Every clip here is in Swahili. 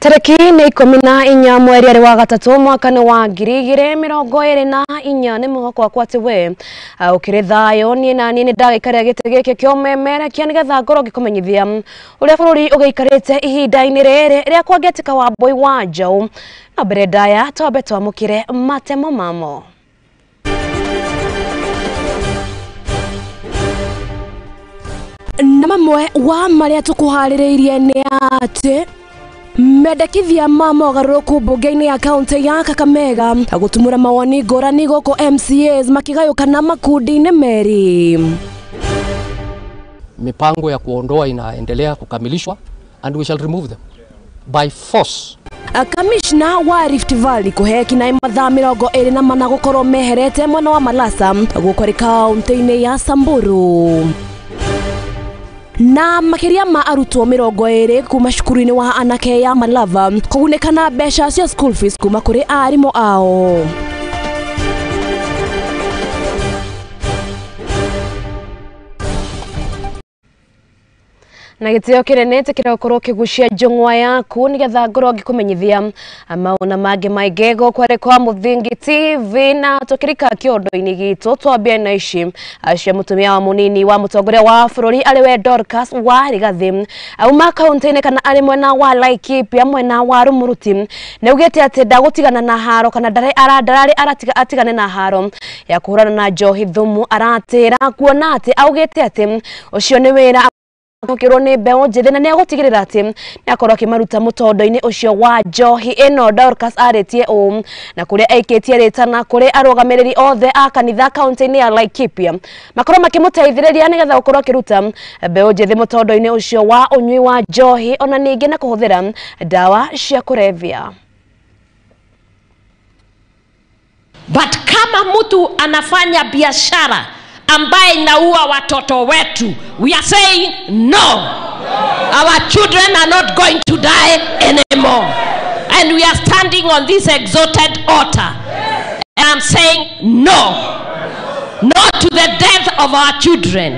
Tariki ni 14 mweri wa gatatu mwaka wa 2024 ni mwako akwatiwe ukiri thayo ni na ni ndagikare gite gike kyo memere kia nigetha ngoro gikumenyithia uria bururi ugeikarite ihinda-ini riri ria kwagetika wa boy wa Njohi na mbere ndaya twambe twamukire matemo mamo. Na mamwe wa maria tukuhaririirie ni ati mendekithia ma mogaruruku mbunge-ini ya kaunti ya Kakamega gutumura mawoni ngurani goko MCAs makigayukana makundi-ini meri. Mipango ya kuondoa inaendelea kukamilishwa and we shall remove them by force. Kamishna wa Rift Valley kuheki na mathaa 24 gukorwo meherete mwena wa Malasa gukori kaunti-ini ya Samburu. Na makiria ma arutwo 20 kuma cukuru-ini wa anake ya Malava kugunekana mbeca cia school fees kuma kuri arimu ao. Na gitio kirenete kirakorwo kigucia njungwa yaku nigetha ngoro ngikumenyithia mauna mange maigego kware kwa Muthingi TV na tukirika kiondo-ini gitu twambia na ici cia mutumia wa munini wa mutongoria wa bururi ariwe Dorcas Rigathi auma kaunti-ini kana ari mwena wa Laikipia mwena wa Rumuruti neugete ati ndagutigana na haro kana ndarari atigane na haro ya kuhurana na njohi thumu aratira kuona ati augete ati ucio ni wira kokiro ni beo njithe na ni agutigirira ati ni akorwo akimaruta mutondo-ini ucio wa njohi ino. Dorcas aretie na kuria aikitie ritana kuri arugamiriri othe a kanitha kaunti-ini ya Laikipia makorwo makimuteithiriria nigetha gukorwo akiruta beo njithe mutondo-ini ucio wa unyui wa njohi ona ningi na kuhuthira dawa cia kurevya. But kama mtu anafanya biashara ambaye inaua watoto wetu, we are saying no. Our children are not going to die anymore. And we are standing on this exalted altar. And I'm saying no. No to the death of our children.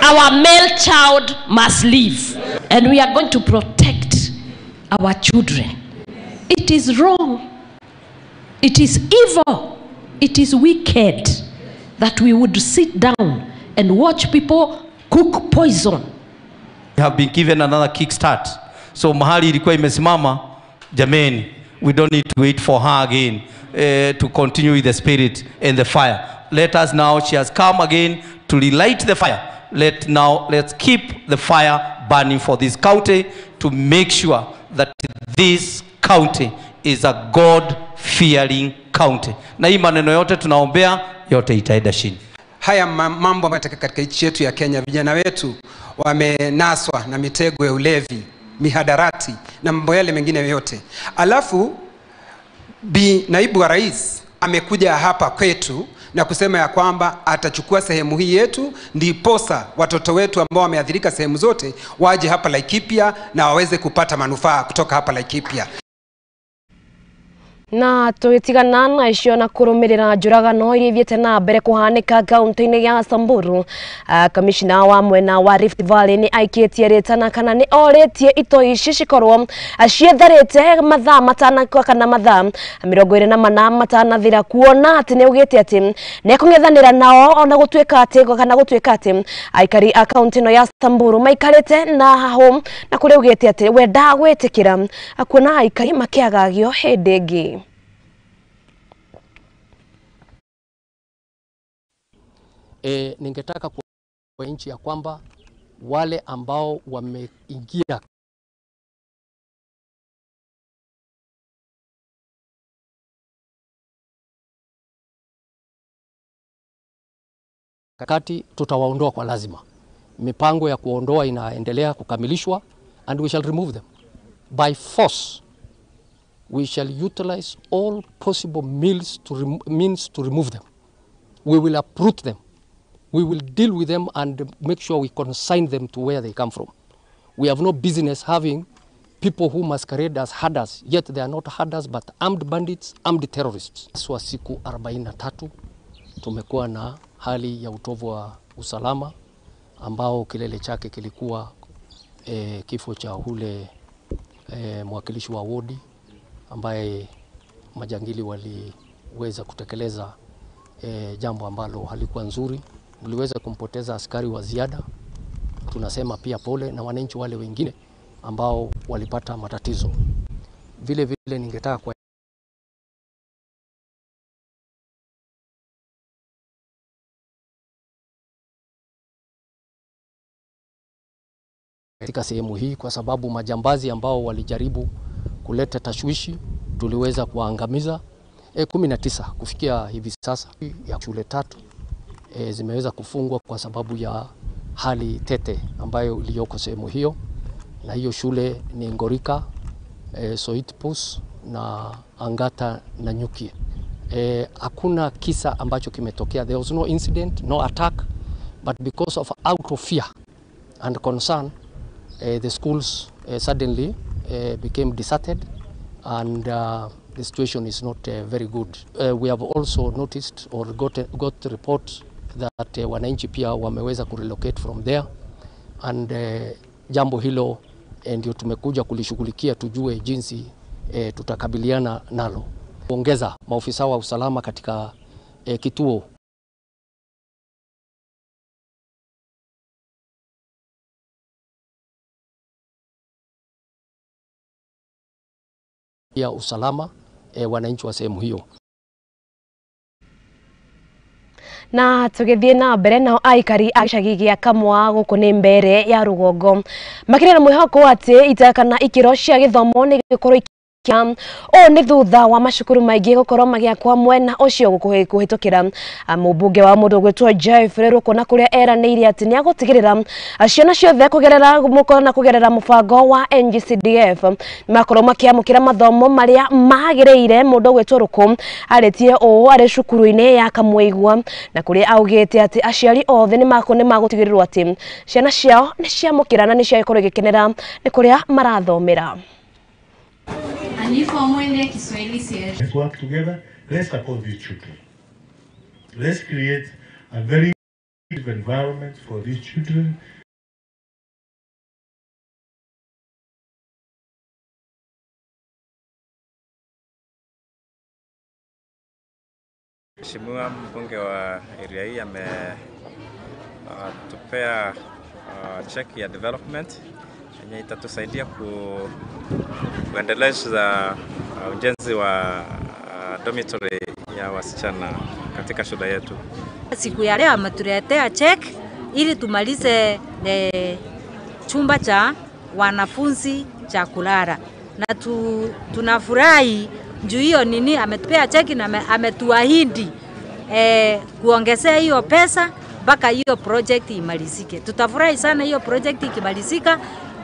Our male child must live. And we are going to protect our children. It is wrong. It is evil. It is wicked that we would sit down and watch people cook poison. We have been given another kickstart. So mahali ilikuwa imesimama, jameni, we don't need to wait for her again to continue with the spirit and the fire. Let us now, she has come again to relight the fire. Let's keep the fire burning for this county to make sure that this county is a God-fearing county. Na hii maneno yote tunaombea yote itaenda chini. Haya mambo katika nchi yetu ya Kenya, vijana wetu wamenaswa na mitego ya ulevi, mihadarati na mambo yale mengine yote. Alafu naibu wa rais amekuja hapa kwetu na kusema ya kwamba atachukua sehemu hii yetu, ndiposa watoto wetu ambao wameathirika sehemu zote waje hapa Laikipia na waweze kupata manufaa kutoka hapa Laikipia. Na tuitigana na icio na kurumirira njuragano iria ithiete na mbere kuhanika kaunti-ini ya Samburu. Kamishna wa mwena wa Rift Valley ni aikitie ritana kana ni oretie itoi ici cikorwo cietharite mathaa matana kana mathaa 24 matanathira kuona ati ni ugite ati ni kung'ethanira nao ona gutuika ati kana gutuika ati aikari a kaunti no ya Samburu maikarite na haho na kuri ugite ati wenda gwitikira kuona aikari makiagagio hindi ingi. Ningetaka kwa nchi ya kwamba wale ambao wameingia kakati tutawaondoa kwa lazima. Mipango ya kuondoa inaendelea kukamilishwa and we shall remove them by force. We shall utilize all possible means to remove them. We will uproot them. We will deal with them and make sure we consign them to where they come from. We have no business having people who masquerade as herders, yet they are not herders but armed bandits, armed terrorists. Kwa siku 43 tumekuwa na hali ya utovu wa usalama ambao kilele chake kilikuwa kifo cha ule mwakilishi wa wodi ambaye majangili waliweza kutekeleza jambo ambalo halikuwa nzuri. Mliweza kumpoteza askari wa ziada. Tunasema pia pole na wananchi wale wengine ambao walipata matatizo. Vile vile ningetaka kwa katika sehemu hii, kwa sababu majambazi ambao walijaribu kuleta tashwishi tuliweza kuangamiza 19 kufikia hivi sasa. Ya shule 3 zimeweza kufungwa kwa sababu ya hali tete ambayo iliyoko sehemu hiyo, na hiyo shule ni Ngorika, Soitpus na Angata na Nyuki. Hakuna kisa ambacho kimetokea. There was no incident, no attack, but because of out of fear and concern, the schools suddenly became deserted, and the situation is not very good. We have also noticed or got reports that wananchi pia wameweza kurelocate from there, and jambo hilo ndio tumekuja kulishughulikia, tujue jinsi tutakabiliana nalo. Kuongeza maofisa wa usalama katika kituo ya usalama wananchi wa sehemu hiyo. Na tugithie na mbere na aikari a gicagi gia Kamwa guku ni mbere ya rugongo makirira mwihoko ati itakana ikiro cia githomo ni gikorwo o ni thutha wa mashukuru maingi gukorwo magiakwa mwena ucio gukuhitukira mubunge wa mundu gwitwo Njohi ruko kuria eraniire ati ni agutigirira ciana ciothe kugerera muko na kugerera mubango wa NGCDF makorwo makiamukira mathomo maria magireire mundu gwitwo ruko aretie o ari cukuru-ini ya Kamweigwa na kuria augite ati aciari othe ni magutigirirwo ati ciana ciao ni ciamukira na ni ciakorwo gikenera ni kuria marathomera. Let's work together. Let's support these children. Let's create a very good environment for these children. Mheshimiwa mbunge wa area hii ametupea check ya development yenye itatusaidia kuendeleza ujenzi wa dormitory ya wasichana katika shule yetu. Siku ya leo ametuletea check ili tumalize chumba cha wanafunzi cha kulala, na tunafurahi juu hiyo nini ametupea check na ametuahidi kuongezea hiyo pesa mpaka hiyo project imalizike. Tutafurahi sana hiyo project ikimalizika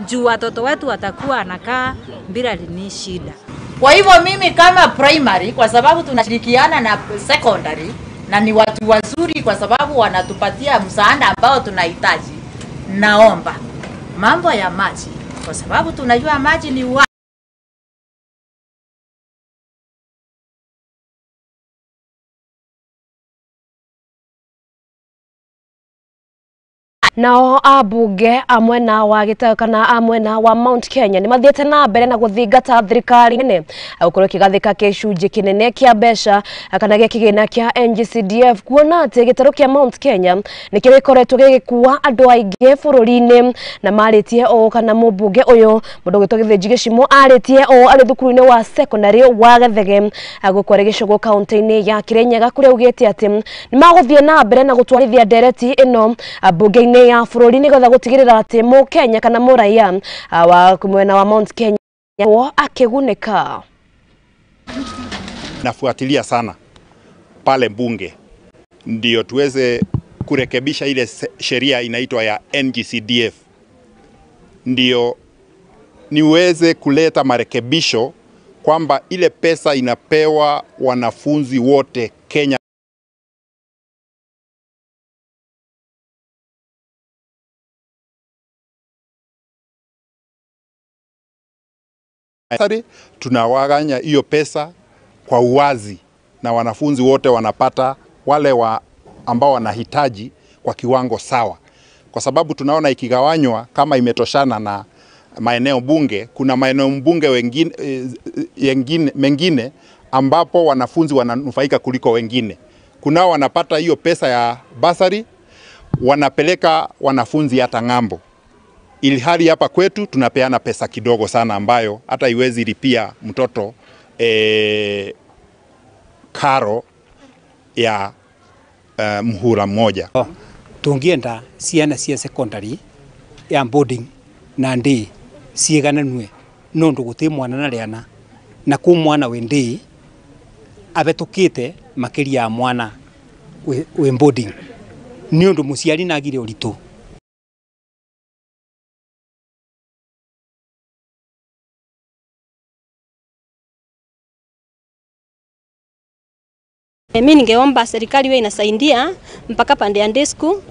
juu watoto wetu watakuwa anakaa bila ni shida. Kwa hivyo mimi kama primary, kwa sababu tunashirikiana na secondary na ni watu wazuri kwa sababu wanatupatia msaada ambao tunahitaji, naomba mambo ya maji, kwa sababu tunajua maji ni Nao abunge amwena wa Gitau kana amwena wa Mount Kenya ni mathiete na mbere na guthingata thirikari nene gukorwo kigathika kicunji kinene kia mbeca kana gia kigina kia NGCDF kuona ati gitaro kia Mount Kenya ni kirikoretwo gigikuwa andu aingi bururi-ini na maritie o kana mubunge uyu mundu gwitwo Githinji Gicimo aritie o ari thukuru-ini wa secondary wa Gathege gukware Gicogo county-ini ya Kirinyaga kuria ugite ati ni maguthie na mbere na gutwarithia ndereti ino bunge-ini ya bururi ni gotha gutigirira ati mu Kenya kana muraia wa mwena wa Mount Kenya akiguneka. Nafuatilia sana pale bunge ndio tuweze kurekebisha ile sheria inaitwa ya NGCDF, ndio niweze kuleta marekebisho kwamba ile pesa inapewa wanafunzi wote Kenya. Tunawaganya hiyo pesa kwa uwazi na wanafunzi wote wanapata wale ambao wanahitaji kwa kiwango sawa, kwa sababu tunaona ikigawanywa kama imetoshana na maeneo bunge, kuna maeneo bunge mengine ambapo wanafunzi wananufaika kuliko wengine. Kunao wanapata hiyo pesa ya basari, wanapeleka wanafunzi hata ng'ambo. Ilhali hapa kwetu tunapeana pesa kidogo sana ambayo hata iwezi lipia mtoto karo ya mhula mmoja. Tungienda ciana cia secondary ya boarding na ndi ciegananwe nondu guti mwana na riana na ku mwana we ndi abetukite makiria ya mwana we boarding ni undu muciari nagire uritu. Mimi ningeomba serikali iwe inasaidia mpaka pande ya day school,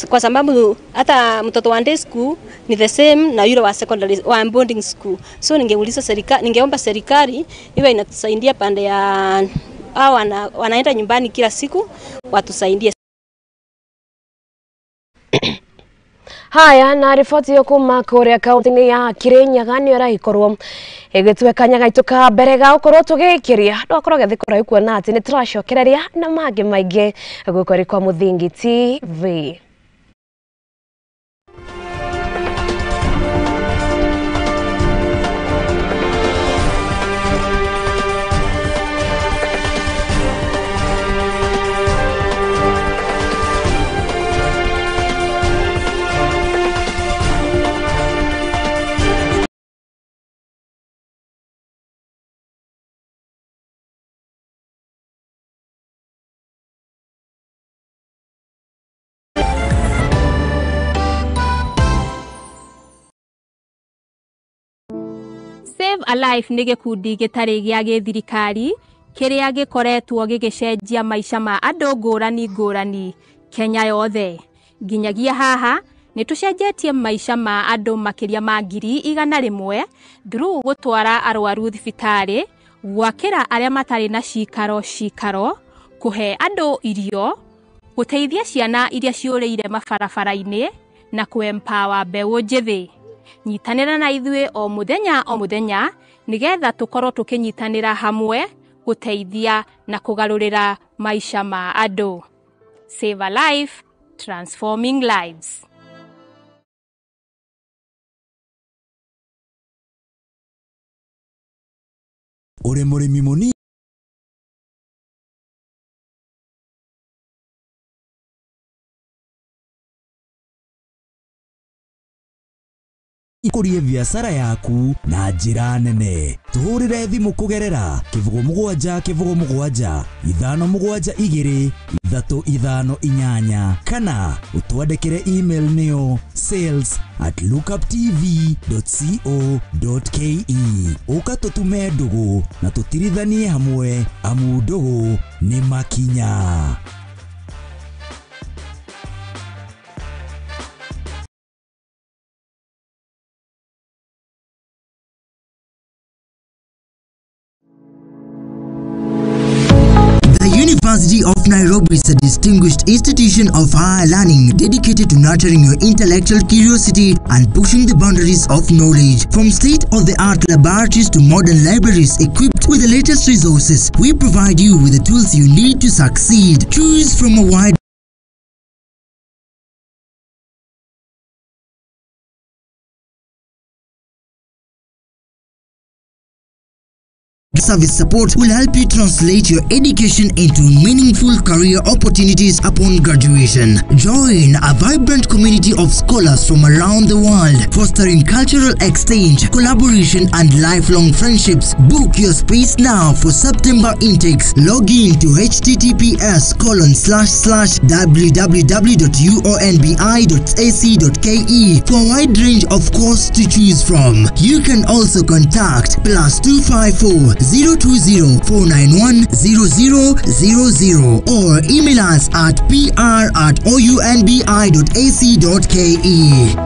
kwa sababu hata mtoto wa day school ni the same na yule wa secondary wa boarding school. So ningeomba serikali iwe inatusaidia pande ya hao wanaenda nyumbani kila siku, watusaidie. Haya, na riboti yo kuma kuria kaunti ya Kirinyaga ni arahikorwo igitweka gaituka mbere ga ukorwo tugikiria ndokorwo gethikora ikuona ati ni turacokereria na mangi maingi gukori kwa Muthingi TV. Save a Life nĩ gĩkundi gĩtarĩ gĩa gĩthirikari kĩrĩa gĩkoretwo gĩgĩcenjia maica ma andũ ngũrani Kenya yothe. Nginyagia haha nĩ tũcenjetie maica ma andũ makĩria ma 100,000 through gũtwara arwaru thibitarĩ, gwakĩra arĩa matarĩ na cikaro, kũhe andũ irio, gũteithia ciana iria ciũrĩire mabarabara-inĩ na kũ-empower mbeũ njĩthĩ. Nyitanĩra na ithuĩ o mũthenya nigetha tũkorwo tũkĩnyitanĩra hamwe gũteithia na kũgarũrĩra maica ma andũ. Save a Life, transforming lives. Ore mũrĩmi mũnini ikurie biashara yaku na njĩra nene. Tuhũrĩre thimũ kũgerera 0777-572-358 kana utwandĩkĩre email nĩyo sales@lookuptv.co.ke. Ũka tũtume ndũgũ na tũtirithanie hamwe, amu ndũgũ nĩ makinya. The University of Nairobi is a distinguished institution of higher learning dedicated to nurturing your intellectual curiosity and pushing the boundaries of knowledge. From state-of-the-art laboratories to modern libraries equipped with the latest resources, we provide you with the tools you need to succeed. Choose from a wide service support will help you translate your education into meaningful career opportunities upon graduation. Join a vibrant community of scholars from around the world, fostering cultural exchange, collaboration, and lifelong friendships. Book your space now for September intakes. Log in to https://www.uonbi.ac.ke for a wide range of courses to choose from. You can also contact +254 020 491 0000 or email us at pr@ounbi.ac.ke.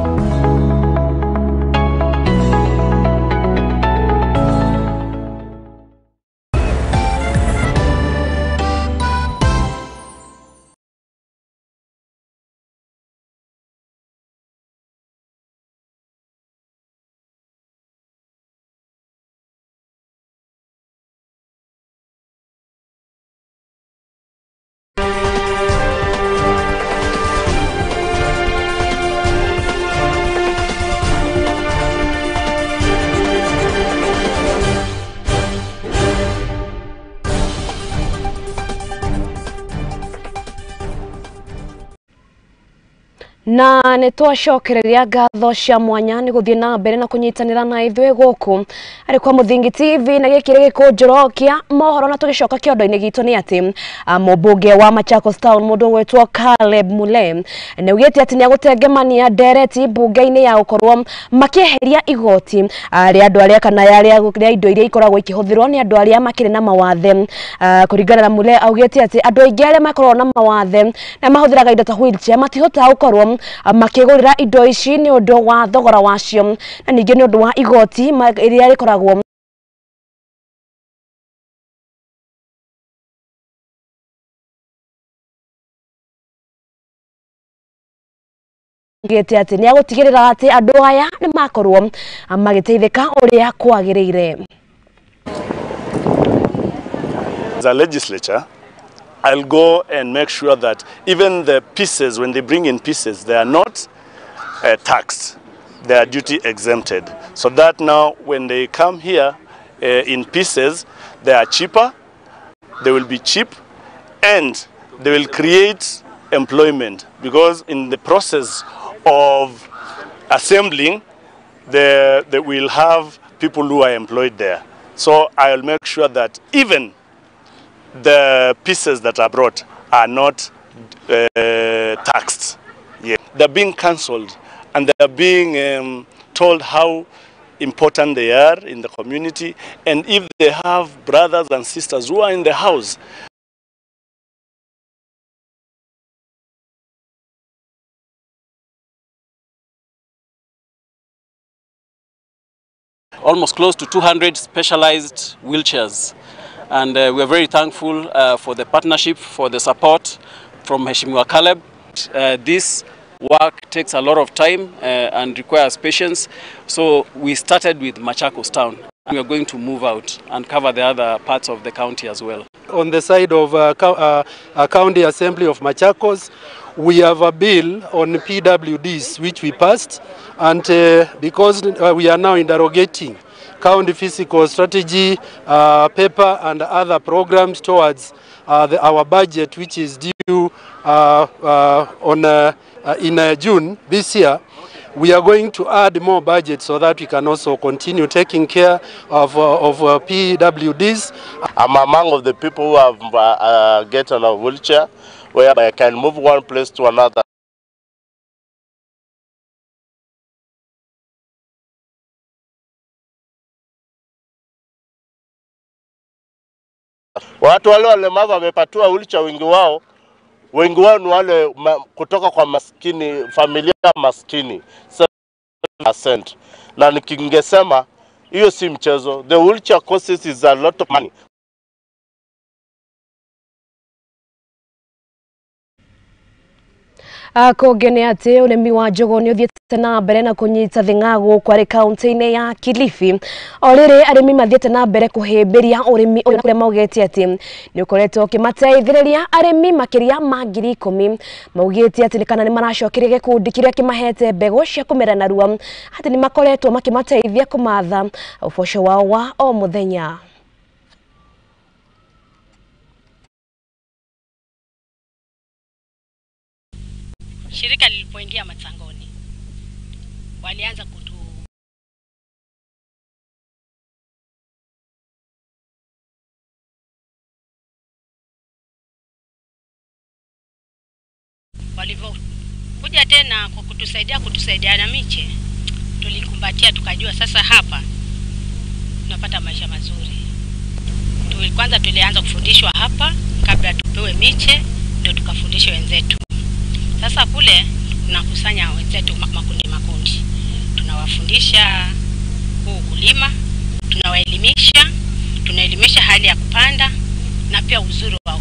na nitwacokereria ngatho cia mwanya ni guthie na mbere na kunyitanira na ithwe guku ari kwa Muthingi TV na gikire Gikunjuro kia mohoro na tugicoka kiondo-ini gitu ni ati mubunge wa Machakos Town mundu wetwo Caleb Mule ni ugite ati ni agutengemania ndereti bunge-ini ya gukorwo makieheria igoti ria andu aria kana yaria indo iria ikoragwo ikihuthirwo ni andu aria makire na mawathe kuringana na Mule augite ati andu aingi aria makorwo na mawathe na mahuthiraga indo ta wheelchair matihota gukorwo makigurira indo ici ni undu wa thogora wacio na ningi ni undu wa igoti iria rikoragwo gete ati ni agutigirira ati andu aya ni makorwo magiteithika uria kwagirire. As a legislature, I'll go and make sure that even the pieces, when they bring in pieces, they are not taxed. They are duty exempted. So that now when they come here in pieces, they are cheaper, they will be cheap, and they will create employment. Because in the process of assembling, they will have people who are employed there. So I'll make sure that even the pieces that are brought are not taxed. Yeah. They're being cancelled and they're being told how important they are in the community, and if they have brothers and sisters who are in the house. Almost close to 200 specialized wheelchairs. And we are very thankful for the partnership, for the support from Mheshimiwa Caleb. This work takes a lot of time and requires patience. So we started with Machakos Town. We are going to move out and cover the other parts of the county as well. On the side of County Assembly of Machakos, we have a bill on PWDs which we passed, and because we are now interrogating county physical strategy paper and other programs towards our budget, which is due in June this year, we are going to add more budget so that we can also continue taking care of PWDs. I'm among of the people who have get on a wheelchair, where I can move one place to another. Watu wale walemavu wamepatiwa wheelchair, wengi wao ni wale kutoka kwa maskini, familia maskini 7%. Na nikingesema hiyo si mchezo. The wheelchair costs is a lot of money. Kogene ati urimi wa njogo ni uthiete na mbere na kunyita thingagu kwari kaunti-ini ya Kilifi. Oriri arimi mathiete na mbere kuhimbiria urimi uria maugite ati ni ukoretwo kimateithiriria arimi makiria ma 10,000. Maugite ati kana ni maracokirie gikundi kiria kimahete mbegu cia kumera narua ati ni makoretwo makimateithia kumatha uboco wao wa o muthenya. Shirika lilipoingia Matangoni walianza walivyokuja tena kwa kutusaidia na miche, tulikumbatia tukajua sasa hapa tunapata maisha mazuri. Kwanza tulianza kufundishwa hapa kabla tupewe miche, ndio tukafundisha wenzetu. Sasa kule tunakusanya wenzetu makundi. Tunawafundisha kulima, tunaelimisha hali ya kupanda na pia uzuri wa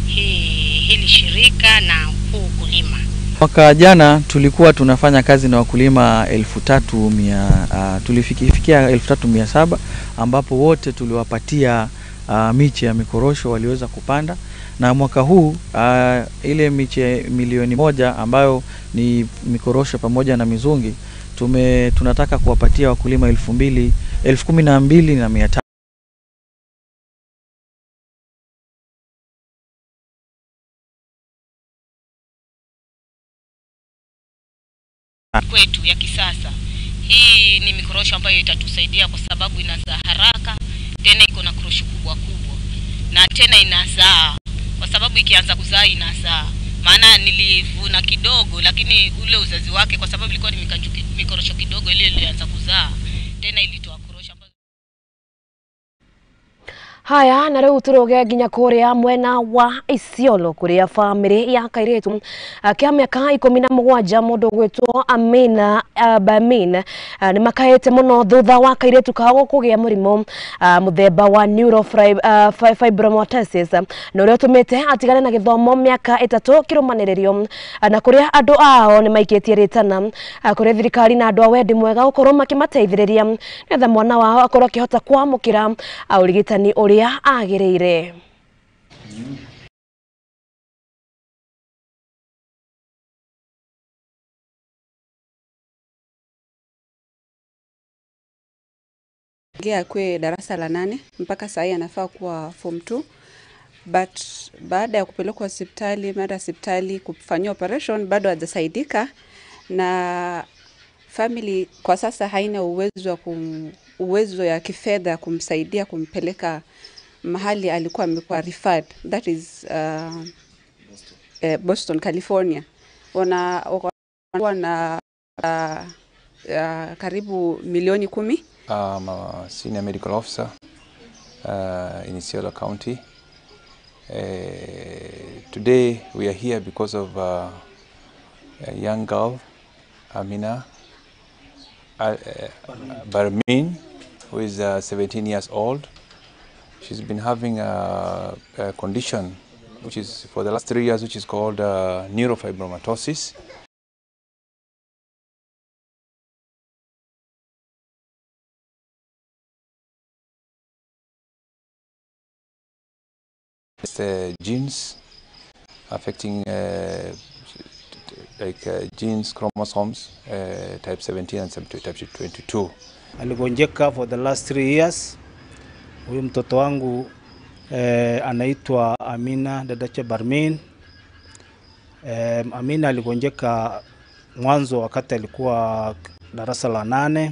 hili shirika na kulima. Mwaka jana tulikuwa tunafanya kazi na wakulima 3,100, tulifikia 3,700 ambapo wote tuliwapatia miche ya mikorosho waliweza kupanda. Na mwaka huu ile miche 1,000,000 ambayo ni mikorosho pamoja na mizungi tunataka kuwapatia wakulima 12,500. kwetu ya kisasa. Hii ni mikorosho ambayo itatusaidia kwa sababu inazaa haraka, tena iko na korosho kubwa kubwa, na tena inazaa kwa sababu ikianza kuzaa inazaa. Maana nilivuna kidogo, lakini ule uzazi wake kwa sababu ilikuwa ni mikorosho kidogo, ile ilianza kuzaa tena ilitoa korosho ambazo. Haya, na riu turoge nginya kuria mwena wa Isiolo kuria family ya kairetu kia miaka 17 mundu gwitwo Amina Bamin ni makaete muno thutha wa kairetu kao kugia murimo muthemba wa neurofibromatosis na uria tumete atigane na githomo miaka 3 kirumanirerio na kuria andu ao ni maiketie ritana kuria thirikari na andu a wendi mwega ukorwo makimateithiriria netha mwana wao akorwo kihota kwamukira urigitani uria agireire. Ngea kwe darasa la 8 mpaka saa hii anafaa kuwa form 2, but baada ya kupelekwa hospitali, mara hospitali kufanyia operation bado hajasaidika, na family kwa sasa haina uwezo ya kifedha kumsaidia kumpeleka mahali alikuwa amekuwa referred, that is Boston, California. Wana karibu milioni 10. I'm a senior medical officer in Isiolo County. Today we are here because of a young girl, Amina Barmin, who is 17 years old. She's been having a condition which is for the last 3 years, which is called neurofibromatosis. It's genes affecting genes, chromosomes, type 17 and type 22. Aligonjeka for the last 3 years. Huyu mtoto wangu anaitwa Amina Dadache Barmin. Amina aligonjeka mwanzo wakati alikuwa darasa la 8.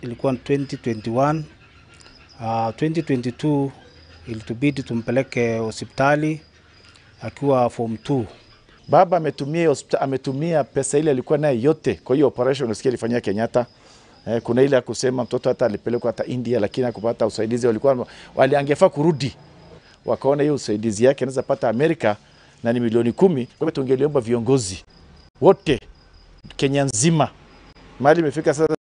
Ilikuwa 2021. 2022 ilitubidi tumpeleke hospitali akiwa form 2. Baba ametumia pesa ile alikuwa nayo yote kwa hiyo operation unasikia alifanyia Kenyatta. Kuna ile ya kusema mtoto hata alipelekwa hata India, lakini hakupata usaidizi. Waliangefaa kurudi, wakaona hiyo usaidizi yake anaweza pata Amerika na ni milioni 10. Kwa hivyo tungeliomba viongozi wote Kenya nzima, mahali imefika sasa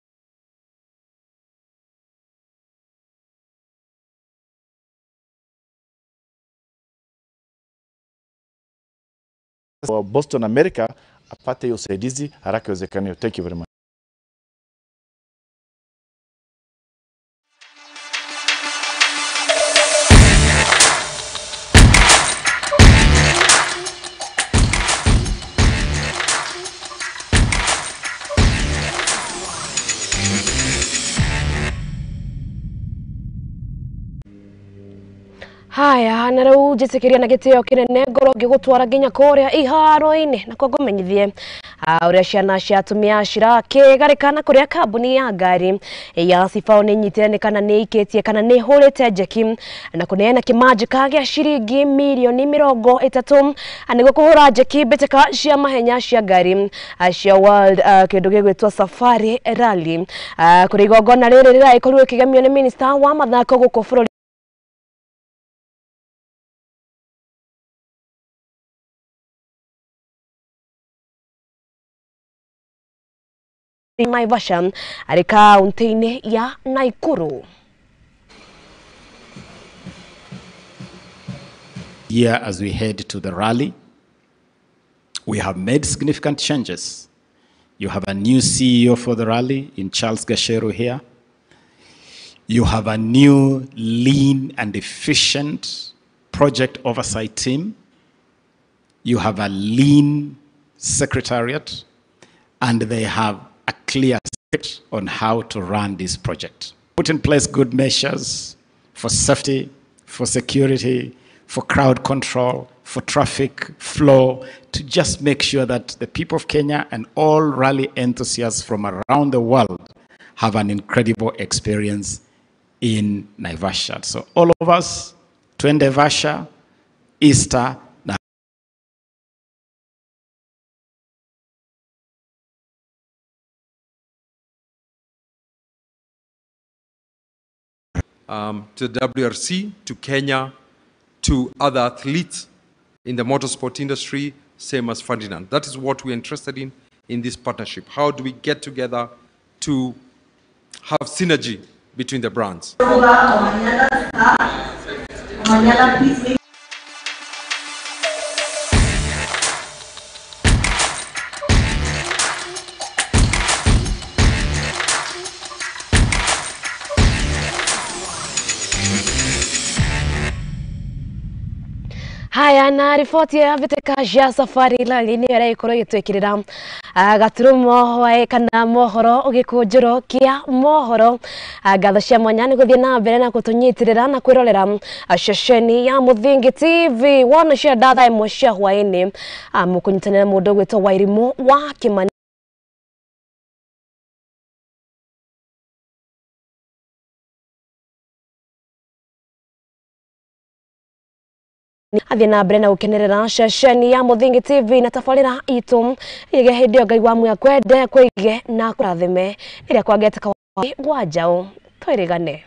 Boston, America, apate hiyo usaidizi haraka iwezekanavyo. Thank you very much. Haya, na riu njitikiria na gitio kinene ngoro ngigutwara nginya kuria iharo-ini na kwa ngumenyithie uria ciana cia atumia cirakigarikana kuria kambuni ya ngari ya Sifao ni nyitene kana ni iketie kana ni hurite njeki na kuneana kimanjika gia ciringi milioni 30 niguo kuhura njeki mbitĩka cia mahenya cia ngari cia World kindu gigwitwo Safari Rally kuri igongona riri riraikorirwo ikigemio ni minister wa mathako guku bũrũri Naivasha ari kaunti-ini ya Nakuru. Here, as we head to the rally, we have made significant changes. You have a new CEO for the rally in Charles Gasheru here. You have a new lean and efficient project oversight team. You have a lean secretariat, and they have a clear script on how to run this project. Put in place good measures for safety, for security, for crowd control, for traffic flow, to just make sure that the people of Kenya and all rally enthusiasts from around the world have an incredible experience in Naivasha. So all of us, twende Naivasha, Easter. To the WRC, to Kenya, to other athletes in the motorsport industry, same as Ferdinand. That is what we're interested in this partnership. How do we get together to have synergy between the brands? Haya na ripoti ya vitekaja safari la lini ya ikoro yitwekirira gaturumo wa kana mohoro Gikunjuro kia mohoro gatho cia mwanya ni guthie na mbere na kutunyitirira na kwirorera ceceni ya Muthingi TV wona cia ndatha imwe cia hwaini mukunyitanira mundu gwitwo Wairimu wa Kimani athie na mbere na gukenerera ceceni ya Muthingi TV na tabarira itu ige hindi Ngai wa mwe kwende kwige na kurathime iria kwangete kwa wajao twirigane.